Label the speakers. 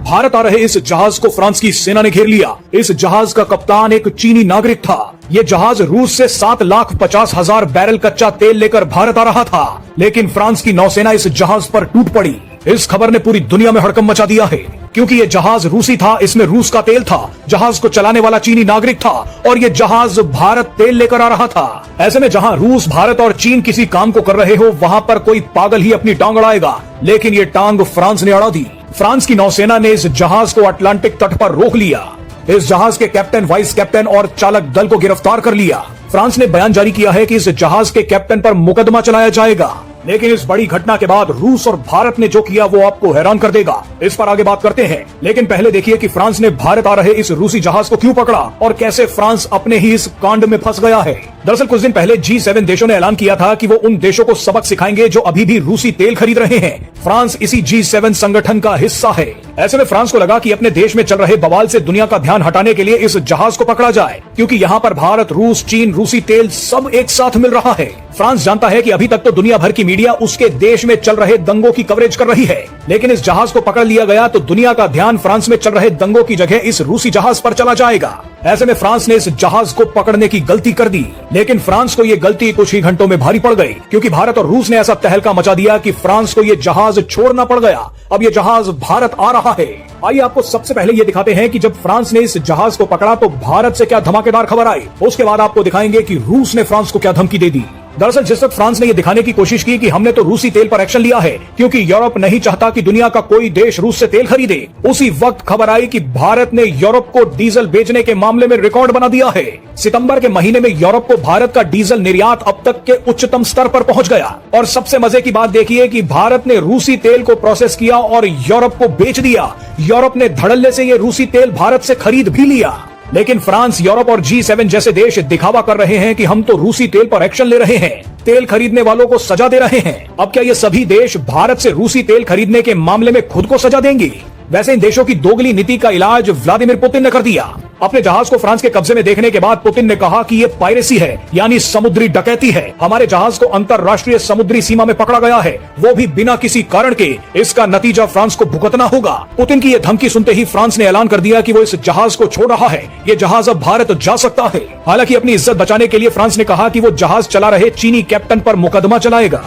Speaker 1: भारत आ रहे इस जहाज को फ्रांस की सेना ने घेर लिया। इस जहाज का कप्तान एक चीनी नागरिक था। ये जहाज रूस से 7,50,000 बैरल कच्चा तेल लेकर भारत आ रहा था, लेकिन फ्रांस की नौसेना इस जहाज पर टूट पड़ी। इस खबर ने पूरी दुनिया में हड़कंप मचा दिया है, क्योंकि ये जहाज रूसी था, इसमें रूस का तेल था, जहाज को चलाने वाला चीनी नागरिक था और ये जहाज भारत तेल लेकर आ रहा था। ऐसे में जहां रूस, भारत और चीन किसी काम को कर रहे हो, वहां पर कोई पागल ही अपनी टांग अड़ाएगा, लेकिन ये टांग फ्रांस ने अड़ा दी। फ्रांस की नौसेना ने इस जहाज को अटलांटिक तट पर रोक लिया। इस जहाज के कैप्टन, वाइस कैप्टन और चालक दल को गिरफ्तार कर लिया। फ्रांस ने बयान जारी किया है कि इस जहाज के कैप्टन पर मुकदमा चलाया जाएगा। लेकिन इस बड़ी घटना के बाद रूस और भारत ने जो किया वो आपको हैरान कर देगा। इस पर आगे बात करते हैं, लेकिन पहले देखिए कि फ्रांस ने भारत आ रहे इस रूसी जहाज को क्यों पकड़ा और कैसे फ्रांस अपने ही इस कांड में फंस गया है। दरअसल कुछ दिन पहले G7 देशों ने ऐलान किया था कि वो उन देशों को सबक सिखाएंगे जो अभी भी रूसी तेल खरीद रहे हैं। फ्रांस इसी G7 संगठन का हिस्सा है। ऐसे में फ्रांस को लगा कि अपने देश में चल रहे बवाल से दुनिया का ध्यान हटाने के लिए इस जहाज को पकड़ा जाए, क्योंकि यहाँ पर भारत, रूस, चीन, रूसी तेल सब एक साथ मिल रहा है। फ्रांस जानता है कि अभी तक तो दुनिया भर की मीडिया उसके देश में चल रहे दंगों की कवरेज कर रही है, लेकिन इस जहाज को पकड़ लिया गया तो दुनिया का ध्यान फ्रांस में चल रहे दंगों की जगह इस रूसी जहाज पर चला जाएगा। ऐसे में फ्रांस ने इस जहाज को पकड़ने की गलती कर दी, लेकिन फ्रांस को ये गलती कुछ ही घंटों में भारी पड़ गई, क्योंकि भारत और रूस ने ऐसा तहलका मचा दिया कि फ्रांस को ये जहाज छोड़ना पड़ गया। अब ये जहाज भारत आ रहा है। आइए आपको सबसे पहले ये दिखाते हैं कि जब फ्रांस ने इस जहाज को पकड़ा तो भारत से क्या धमाकेदार खबर आई। उसके बाद आपको दिखाएंगे कि रूस ने फ्रांस को क्या धमकी दे दी। दरअसल जिस वक्त फ्रांस ने ये दिखाने की कोशिश की कि हमने तो रूसी तेल पर एक्शन लिया है, क्योंकि यूरोप नहीं चाहता कि दुनिया का कोई देश रूस से तेल खरीदे, उसी वक्त खबर आई कि भारत ने यूरोप को डीजल बेचने के मामले में रिकॉर्ड बना दिया है। सितंबर के महीने में यूरोप को भारत का डीजल निर्यात अब तक के उच्चतम स्तर पर पहुंच गया। और सबसे मजे की बात देखिए कि भारत ने रूसी तेल को प्रोसेस किया और यूरोप को बेच दिया। यूरोप ने धड़ल्ले से ये रूसी तेल भारत से खरीद भी लिया। लेकिन फ्रांस, यूरोप और G7 जैसे देश दिखावा कर रहे हैं कि हम तो रूसी तेल पर एक्शन ले रहे हैं, तेल खरीदने वालों को सजा दे रहे हैं। अब क्या ये सभी देश भारत से रूसी तेल खरीदने के मामले में खुद को सजा देंगे? वैसे इन देशों की दोगली नीति का इलाज व्लादिमीर पुतिन ने कर दिया। अपने जहाज को फ्रांस के कब्जे में देखने के बाद पुतिन ने कहा कि ये पायरेसी है, यानी समुद्री डकैती है। हमारे जहाज को अंतरराष्ट्रीय समुद्री सीमा में पकड़ा गया है, वो भी बिना किसी कारण के। इसका नतीजा फ्रांस को भुगतना होगा। पुतिन की ये धमकी सुनते ही फ्रांस ने ऐलान कर दिया कि वो इस जहाज को छोड़ रहा है। ये जहाज अब भारत जा सकता है। हालांकि अपनी इज्जत बचाने के लिए फ्रांस ने कहा कि वो जहाज चला रहे चीनी कैप्टन पर मुकदमा चलाएगा।